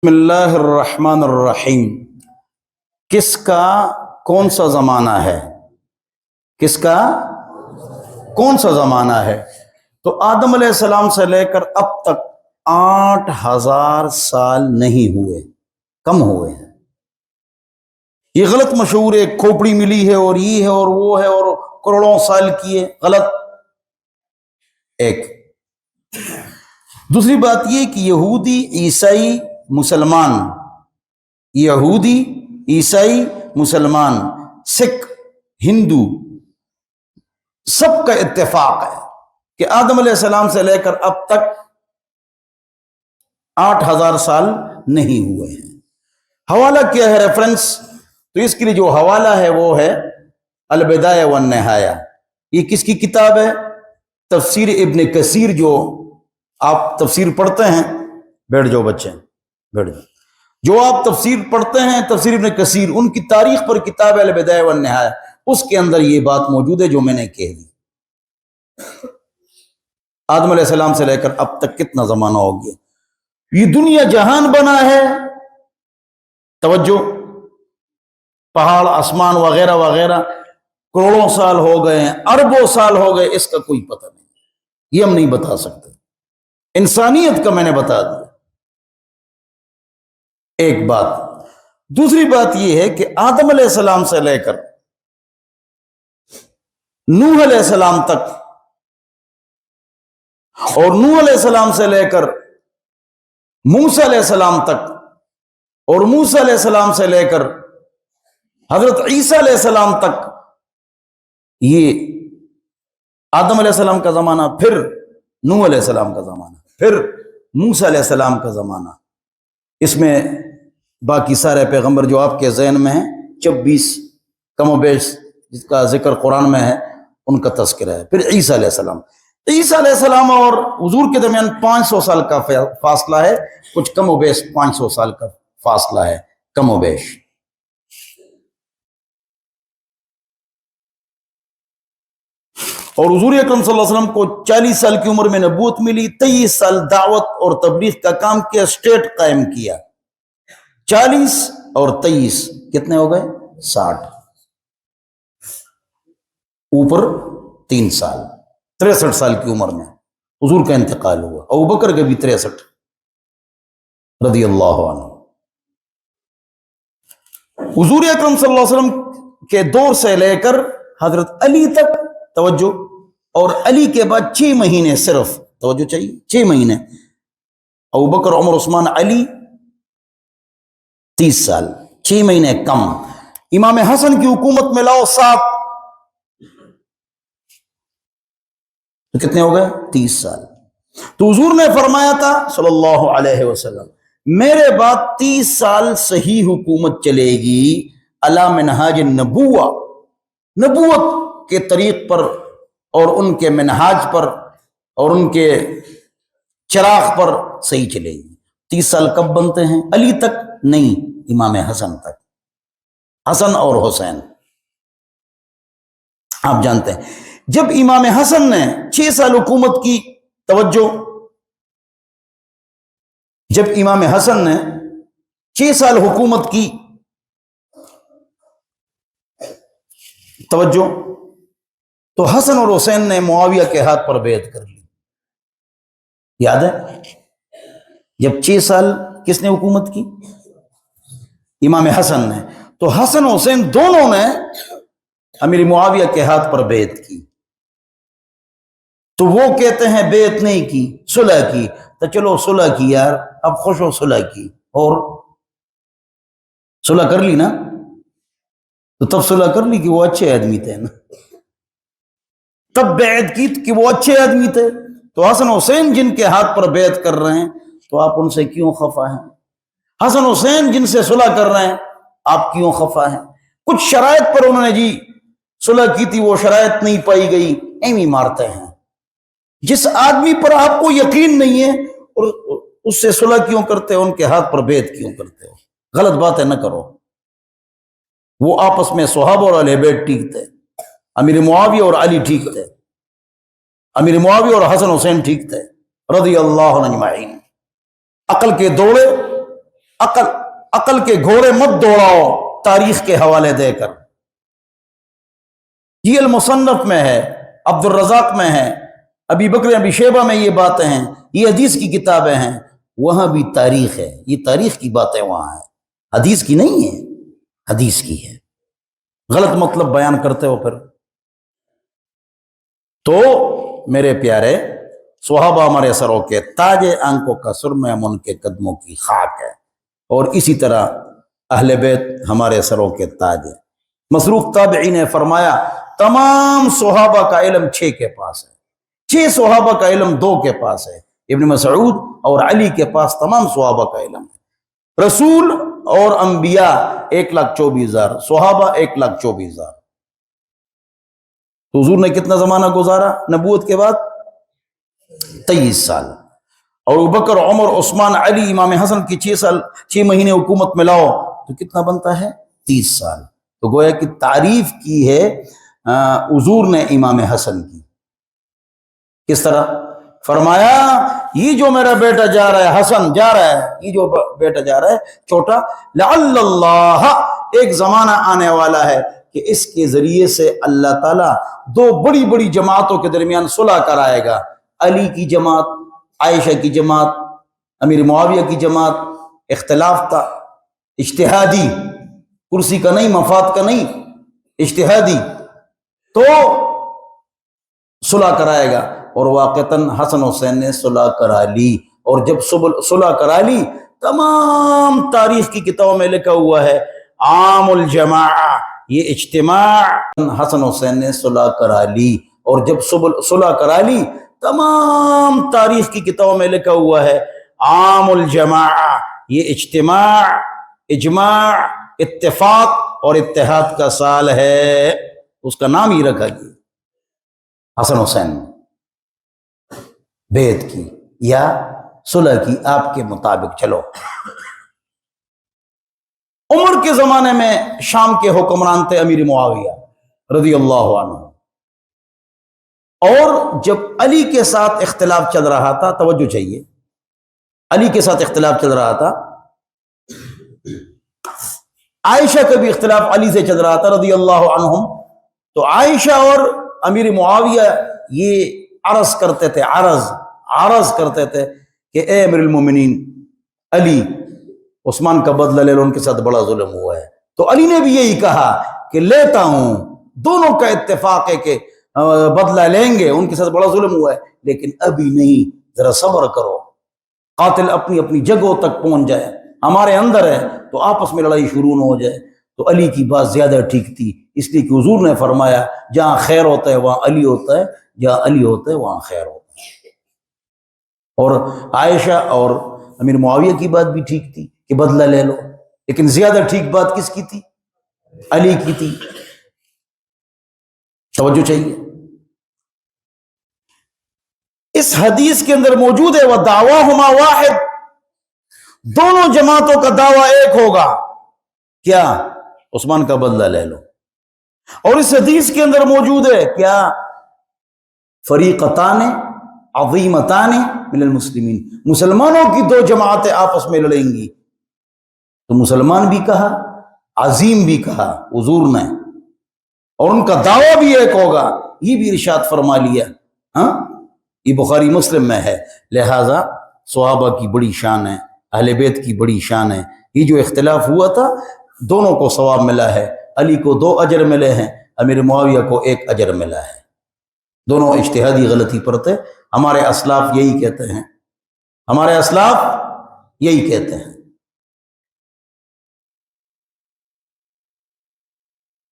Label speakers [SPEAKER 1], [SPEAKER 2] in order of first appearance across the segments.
[SPEAKER 1] بسم اللہ الرحمن الرحیم۔ کس کا کون سا زمانہ ہے؟ کس کا کون سا زمانہ ہے؟ تو آدم علیہ السلام سے لے کر اب تک 8,000 سال نہیں ہوئے، کم ہوئے ہیں۔ یہ غلط مشہور ہے، کھوپڑی ملی ہے اور یہ ہے اور وہ ہے اور کروڑوں سال کی ہے، غلط۔ ایک دوسری بات یہ کہ یہودی، عیسائی، مسلمان، یہودی، عیسائی، مسلمان، سکھ، ہندو، سب کا اتفاق ہے کہ آدم علیہ السلام سے لے کر اب تک 8,000 سال نہیں ہوئے ہیں۔ حوالہ کیا ہے ریفرنس؟ تو اس کے لیے جو حوالہ ہے وہ ہے البدایہ والنہایہ۔ یہ کس کی کتاب ہے؟ تفسیر ابن کثیر۔ جو آپ تفسیر پڑھتے ہیں، بیٹھ جاؤ بچے، بیٹھ جاؤ، جو آپ تفسیر پڑھتے ہیں تفسیر ابن کثیر، ان کی تاریخ پر کتاب ہے البدایہ والنہایہ، اس کے اندر یہ بات موجود ہے جو میں نے کہہ دی۔ آدم علیہ السلام سے لے کر اب تک کتنا زمانہ ہو گیا؟ یہ دنیا جہان بنا ہے، توجہ، پہاڑ، آسمان وغیرہ وغیرہ، کروڑوں سال ہو گئے ہیں، اربوں سال ہو گئے، اس کا کوئی پتہ نہیں، یہ ہم نہیں بتا سکتے۔ انسانیت کا میں نے بتا دیا، ایک بات۔ دوسری بات یہ ہے کہ آدم علیہ السلام سے لے کر نوح علیہ السلام تک، اور نوح علیہ السلام سے لے کر موسیٰ علیہ السلام تک، اور موسیٰ علیہ السلام سے لے کر حضرت عیسیٰ علیہ السلام تک، یہ آدم علیہ السلام کا زمانہ، پھر نوح علیہ السلام کا زمانہ، پھر موسیٰ علیہ السلام کا زمانہ۔ اس میں باقی سارے پیغمبر جو آپ کے ذہن میں ہیں، 26 کم و بیش جس کا ذکر قرآن میں ہے، ان کا تذکرہ ہے۔ پھر عیسیٰ علیہ السلام، عیسیٰ علیہ السلام اور حضور کے درمیان 500 سال کا فاصلہ ہے، کچھ کم و بیش 500 سال کا فاصلہ ہے، کم و بیش۔ اور حضور اکرم صلی اللہ علیہ وسلم کو 40 سال کی عمر میں نبوت ملی، 23 سال دعوت اور تبلیغ کا کام کیا، اسٹیٹ قائم کیا۔ 40 اور 23 کتنے ہو گئے؟ 60، اوپر 3 سال، 63 سال کی عمر میں حضور کا انتقال ہوا۔ ابوبکر کے بھی 63 رضی اللہ عنہ۔ حضور اکرم صلی اللہ علیہ وسلم کے دور سے لے کر حضرت علی تک، توجہ، اور علی کے بعد 6 مہینے صرف، توجہ چاہیے، 6 مہینے، ابوبکر، عمر، عثمان، علی 30 سال، 6 مہینے کم۔ امام حسن کی حکومت میں لاؤ 7، تو کتنے ہو گئے؟ 30 سال۔ تو حضور نے فرمایا تھا صلی اللہ علیہ وسلم، میرے بعد 30 سال صحیح حکومت چلے گی، علی منہاج النبوہ، نبوت کے طریق پر اور ان کے منہاج پر اور ان کے چراغ پر صحیح چلے گی۔ 30 سال کب بنتے ہیں؟ علی تک نہیں، امام حسن تک، حسن اور حسین۔ آپ جانتے ہیں جب امام حسن نے 6 سال حکومت کی، توجہ، جب امام حسن نے 6 سال حکومت کی، توجہ، تو حسن اور حسین نے معاویہ کے ہاتھ پر بیعت کر لی، یاد ہے؟ جب 6 سال کس نے حکومت کی؟ امام حسن نے۔ تو حسن حسین دونوں نے امیر معاویہ کے ہاتھ پر بیعت کی۔ تو وہ کہتے ہیں بیعت نہیں کی، صلح کی۔ تو چلو صلح کی یار، اب خوش ہو، صلح کی، اور صلح کر لی نا، تو تب صلح کر لی کہ وہ اچھے آدمی تھے نا، تب بیعت کی کہ وہ اچھے آدمی تھے۔ تو حسن حسین جن کے ہاتھ پر بیعت کر رہے ہیں، تو آپ ان سے کیوں خفا ہیں؟ حسن حسین جن سے صلح کر رہے ہیں، آپ کیوں خفا ہیں؟ کچھ شرائط پر انہوں نے جی صلح کی تھی، وہ شرائط نہیں پائی گئی، ایویں مارتے ہیں۔ جس آدمی پر آپ کو یقین نہیں ہے اور اس سے صلح کیوں کرتے ہو، ان کے ہاتھ پر بیعت کیوں کرتے ہو؟ غلط بات ہے، نہ کرو۔ وہ آپس میں صحابہ اور اہل بیت ٹھیک تھے، امیر معاویہ اور علی ٹھیک تھے، امیر معاویہ اور حسن حسین ٹھیک تھے، رضی اللہ عنہ اجمعین۔ عقل کے دوڑے عقل کے گھوڑے مت دوڑاؤ تاریخ کے حوالے دے کر. یہ المصنف میں ہے، عبد الرزاق میں ہے، ابی بکر ابی شیبہ میں یہ باتیں ہیں، یہ حدیث کی کتابیں ہیں. وہاں بھی تاریخ ہے، یہ تاریخ کی باتیں وہاں ہیں، حدیث کی نہیں ہے، حدیث کی ہے. غلط مطلب بیان کرتے ہو پھر. تو میرے پیارے صحابہ ہمارے سروں کے تاج، آنکھوں کا سرمہ، ہم ان کے قدموں کی خاک ہے. اور اسی طرح اہل بیت ہمارے سروں کے تاج ہے. مصروف تابعی نے فرمایا تمام صحابہ کا علم 6 کے پاس ہے، 6 صحابہ کا علم 2 کے پاس ہے. ابن مسعود اور علی کے پاس تمام صحابہ کا علم ہے. رسول اور انبیاء 1,24,000، صحابہ 1,24,000. تو حضور نے کتنا زمانہ گزارا نبوت کے بعد؟ 23 سال. اور ابوبکر، عمر، عثمان، علی، امام حسن کی 6 مہینے حکومت میں لاؤ تو کتنا بنتا ہے؟ 30 سال. تو گویا کہ تعریف کی ہے حضور نے امام حسن کی. کس طرح فرمایا یہ جو میرا بیٹا جا رہا ہے، حسن جا رہا ہے، یہ جو بیٹا جا رہا ہے چھوٹا، لعل اللہ، ایک زمانہ آنے والا ہے کہ اس کے ذریعے سے اللہ تعالیٰ 2 بڑی بڑی جماعتوں کے درمیان صلح کرائے گا. علی کی جماعت، عائشہ کی جماعت، امیر معاویہ کی جماعت. اختلاف تھا اجتہادی، کرسی کا نہیں، مفاد کا نہیں، اجتہادی. تو صلح کرائے گا. اور واقعتاً حسن حسین نے صلح کرا لی. اور جب صلح کرا لی، تمام تاریخ کی کتابوں میں لکھا ہوا ہے عام الجماع، یہ اجتماع. حسن حسین نے صلح کرا لی. اور جب صلح کرا لی، تمام تاریخ کی کتابوں میں لکھا ہوا ہے عام الجماع، یہ اجتماع، اجماع، اتفاق اور اتحاد کا سال ہے. اس کا نام ہی رکھا گیا حسن حسین. بیعت کی یا صلح کی آپ کے مطابق چلو. عمر کے زمانے میں شام کے حکمران تھے امیر معاویہ رضی اللہ عنہ. اور جب علی کے ساتھ اختلاف چل رہا تھا، توجہ چاہیے، علی کے ساتھ اختلاف چل رہا تھا، عائشہ کا بھی اختلاف علی سے چل رہا تھا رضی اللہ عنہم. تو عائشہ اور امیر معاویہ یہ عرض کرتے تھے، عرض کرتے تھے کہ اے امیر المومنین علی، عثمان کا بدلہ لے لو، ان کے ساتھ بڑا ظلم ہوا ہے. تو علی نے بھی یہی کہا کہ لیتا ہوں، دونوں کا اتفاق ہے کہ بدلہ لیں گے، ان کے ساتھ بڑا ظلم ہوا ہے، لیکن ابھی نہیں، ذرا صبر کرو، قاتل اپنی اپنی جگہوں تک پہنچ جائے، ہمارے اندر ہے تو آپس میں لڑائی شروع نہ ہو جائے. تو علی کی بات زیادہ ٹھیک تھی، اس لیے کہ حضور نے فرمایا جہاں خیر ہوتا ہے وہاں علی ہوتا ہے، جہاں علی ہوتا ہے وہاں خیر ہوتا ہے. اور عائشہ اور امیر معاویہ کی بات بھی ٹھیک تھی کہ بدلہ لے لو، لیکن زیادہ ٹھیک بات کس کی تھی؟ علی کی تھی. توجہ چاہیے. اس حدیث کے اندر موجود ہے وَدَعْوَاهُمَا وَاحِدٌ، دونوں جماعتوں کا دعویٰ ایک ہوگا، کیا؟ عثمان کا بدلہ لے لو. اور اس حدیث کے اندر موجود ہے کیا؟ فریقتان عظیمتان من المسلمین، مسلمانوں کی 2 جماعتیں آپس میں لڑیں گی. تو مسلمان بھی کہا، عظیم بھی کہا حضور نے، اور ان کا دعویٰ بھی ایک ہوگا، یہ بھی ارشاد فرما لیا. ہاں، یہ بخاری مسلم میں ہے. لہذا صحابہ کی بڑی شان ہے، اہل بیت کی بڑی شان ہے. یہ جو اختلاف ہوا تھا دونوں کو ثواب ملا ہے. علی کو 2 اجر ملے ہیں، امیر معاویہ کو 1 اجر ملا ہے. دونوں اجتہادی غلطی پر تھے. ہمارے اسلاف یہی کہتے ہیں، ہمارے اسلاف یہی کہتے ہیں.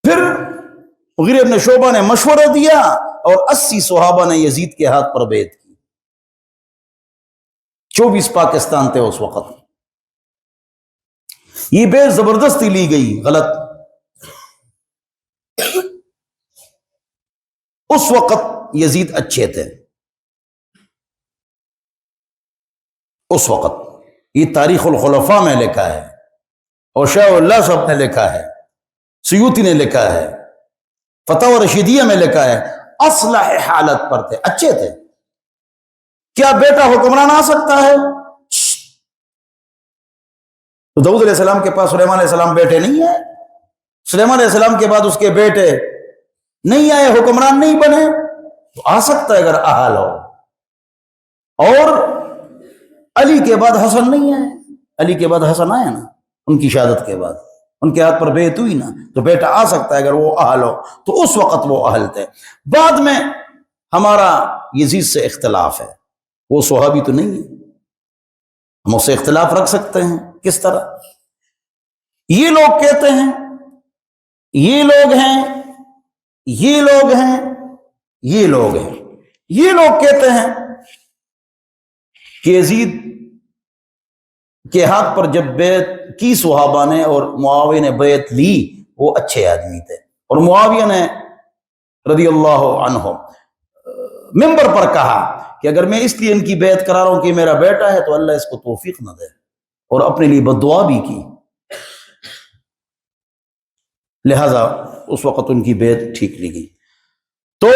[SPEAKER 1] پھر مغیرہ بن شعبہ نے مشورہ دیا اور 80 صحابہ نے یزید کے ہاتھ پر بیعت کی. 24 پاکستان تھے اس وقت. یہ بیعت زبردستی لی گئی، غلط. اس وقت یزید اچھے تھے، اس وقت. یہ تاریخ الخلفاء میں لکھا ہے، اور شاہ اللہ صاحب نے لکھا ہے، سیوطی نے لکھا ہے، فتاوی رشیدیہ میں لکھا ہے. اصلح حالت پر تھے، اچھے تھے. کیا بیٹا حکمران آ سکتا ہے؟ تو داؤد علیہ السلام کے پاس سلیمان علیہ السلام بیٹے نہیں آئے، سلیمان علیہ السلام کے بعد اس کے بیٹے نہیں آئے، حکمران نہیں بنے، تو آ سکتا ہے اگر اہل ہو۔ اور علی کے بعد حسن نہیں آئے، علی کے بعد حسن آئے نا، ان کی شہادت کے بعد ان کے ہاتھ پر بیعت ہوئی نا، تو بیٹا آ سکتا ہے اگر وہ اہل ہو، تو اس وقت وہ اہل تھے۔ بعد میں ہمارا یزید سے اختلاف ہے، وہ صحابی تو نہیں ہے، ہم اس سے اختلاف رکھ سکتے ہیں۔ کس طرح؟ یہ لوگ کہتے ہیں یہ لوگ ہیں، یہ لوگ ہیں، یہ لوگ ہیں، یہ لوگ کہتے ہیں کہ یزید کے ہاتھ پر جب بیعت کی صحابہ نے اور معاویہ نے بیعت لی، وہ اچھے آدمی تھے، اور معاویہ نے رضی اللہ عنہ منبر پر کہا کہ اگر میں اس لیے ان کی بیعت کرا رہا ہوں کہ میرا بیٹا ہے تو اللہ اس کو توفیق نہ دے، اور اپنے لیے بد دعا بھی کی، لہذا اس وقت ان کی بیعت ٹھیک نہیں گئی۔ تو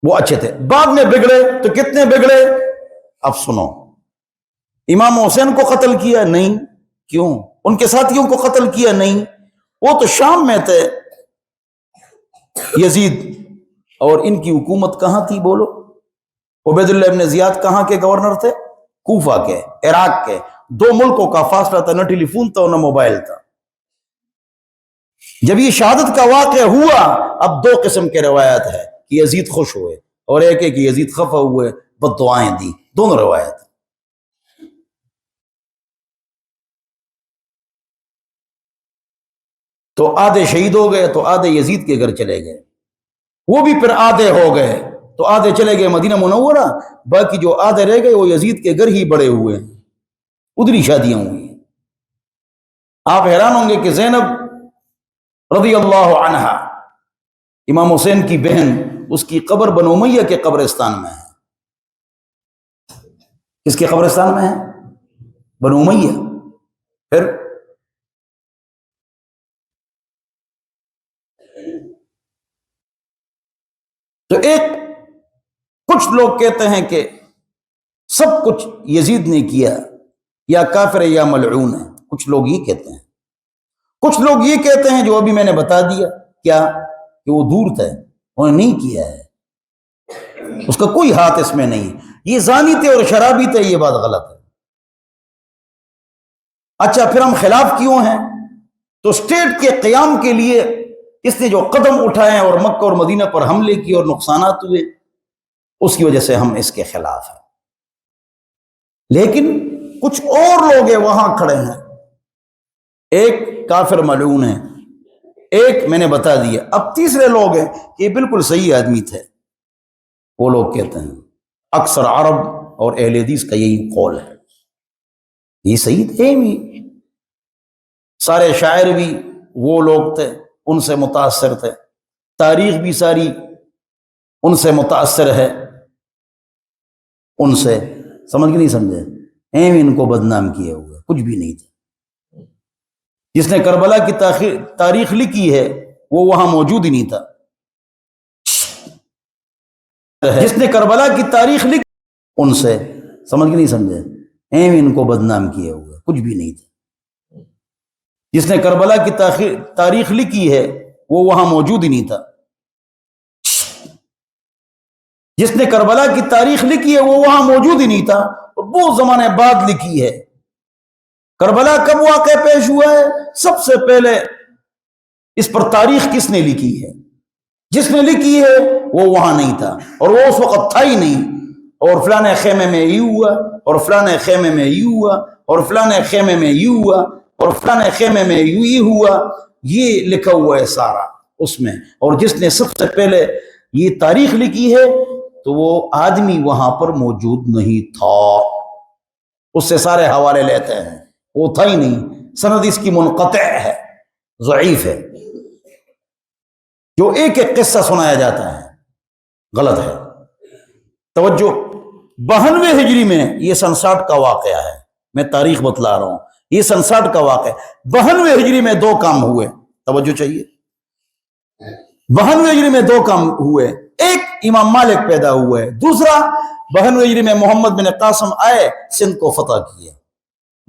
[SPEAKER 1] وہ اچھے تھے، بعد میں بگڑے تو کتنے بگڑے؟ اب سنو، امام حسین کو قتل کیا نہیں، کیوں؟ ان کے ساتھیوں کو قتل کیا نہیں، وہ تو شام میں تھے یزید، اور ان کی حکومت کہاں تھی بولو؟ عبید اللہ ابن زیاد کہاں کے گورنر تھے؟ کوفہ کے، عراق کے۔ دو ملکوں کا فاصلہ تھا، نہ ٹیلی فون تھا نہ موبائل تھا۔ جب یہ شہادت کا واقعہ ہوا، اب دو قسم کے روایت ہے کہ یزید خوش ہوئے، اور ایک ہے کہ یزید خفا ہوئے، بد دعائیں دی، دونوں روایت۔ تو آدھے شہید ہو گئے تو آدھے یزید کے گھر چلے گئے، وہ بھی پھر آدھے ہو گئے تو آدھے چلے گئے مدینہ منورہ، باقی جو آدھے رہ گئے وہ یزید کے گھر ہی بڑے ہوئے ہیں، ادھری شادیاں ہوئی ہیں۔ آپ حیران ہوں گے کہ زینب رضی اللہ عنہا، امام حسین کی بہن، اس کی قبر بنو امیہ کے قبرستان میں ہے۔ کس کے قبرستان میں ہے؟ بنو امیہ۔ پھر تو ایک کچھ لوگ کہتے ہیں کہ سب کچھ یزید نے کیا، یا کافر ہے یا ملعون ہے، کچھ لوگ یہ کہتے ہیں۔ کچھ لوگ یہ کہتے ہیں جو ابھی میں نے بتا دیا، کیا کہ وہ دور تھے، انہوں نے نہیں کیا ہے، اس کا کوئی ہاتھ اس میں نہیں، یہ زانی تھے اور شرابی تھے، یہ بات غلط ہے۔ اچھا، پھر ہم خلاف کیوں ہیں؟ تو اسٹیٹ کے قیام کے لیے اس نے جو قدم اٹھائے اور مکہ اور مدینہ پر حملے کیے اور نقصانات ہوئے، اس کی وجہ سے ہم اس کے خلاف ہیں۔ لیکن کچھ اور لوگ ہیں وہاں کھڑے ہیں، ایک کافر ملعون ہے، ایک میں نے بتا دیا، اب تیسرے لوگ ہیں کہ یہ بالکل صحیح آدمی تھے، وہ لوگ کہتے ہیں، اکثر عرب اور اہل حدیث کا یہی قول ہے، یہ صحیح تھے بھی، سارے شاعر بھی وہ لوگ تھے، ان سے متاثر تھے، تاریخ بھی ساری ان سے متاثر ہے، ان سے، سمجھ کے نہیں سمجھے؟ ایم ان کو بدنام کیا ہوا، کچھ بھی نہیں تھا۔ جس نے کربلا کی تاریخ لکھی ہے وہ وہاں موجود ہی نہیں تھا، جس نے کربلا کی تاریخ لکھی ان سے، سمجھ کے نہیں سمجھے؟ ایم ان کو بدنام کیا ہوا، کچھ بھی نہیں تھا۔ جس نے کربلا کی تاریخ لکھی ہے وہ وہاں موجود ہی نہیں تھا، جس نے کربلا کی تاریخ لکھی ہے وہ وہاں موجود ہی نہیں تھا، اور بہت زمانے بعد لکھی ہے۔ کربلا کب واقع پیش ہوا ہے؟ سب سے پہلے اس پر تاریخ کس نے لکھی ہے؟ جس نے لکھی ہے وہ وہاں نہیں تھا، اور وہ اس وقت تھا ہی نہیں، اور فلانے خیمے میں یہ ہوا، اور فلانے خیمے میں یہ ہوا، اور فلانے خیمے میں یہ ہوا، اور فلانے خیمے میں یہ ہوا، یہ لکھا ہوا ہے سارا اس میں۔ اور جس نے سب سے پہلے یہ تاریخ لکھی ہے تو وہ آدمی وہاں پر موجود نہیں تھا، اس سے سارے حوالے لیتے ہیں، وہ تھا ہی نہیں، سند اس کی منقطع ہے، ضعیف ہے، جو ایک ایک قصہ سنایا جاتا ہے غلط ہے۔ توجہ، 92 ہجری میں یہ سن 60 کا واقعہ ہے، میں تاریخ بتلا رہا ہوں، یہ سن 60 کا واقعہ، 92 ہجری میں 2 کام ہوئے، توجہ چاہیے، 92 ہجری میں 2 کام ہوئے، ایک امام مالک پیدا ہوئے، دوسرا 92 ہجری میں محمد بن قاسم آئے، سندھ کو فتح کیا،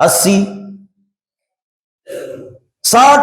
[SPEAKER 1] 80, 60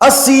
[SPEAKER 1] 80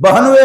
[SPEAKER 1] 92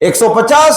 [SPEAKER 1] 150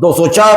[SPEAKER 1] 204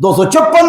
[SPEAKER 1] 256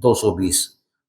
[SPEAKER 1] 220।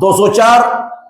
[SPEAKER 1] 204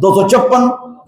[SPEAKER 1] 256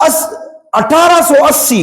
[SPEAKER 1] 1880,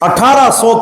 [SPEAKER 1] 1800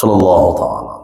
[SPEAKER 1] صلی اللہ تعالی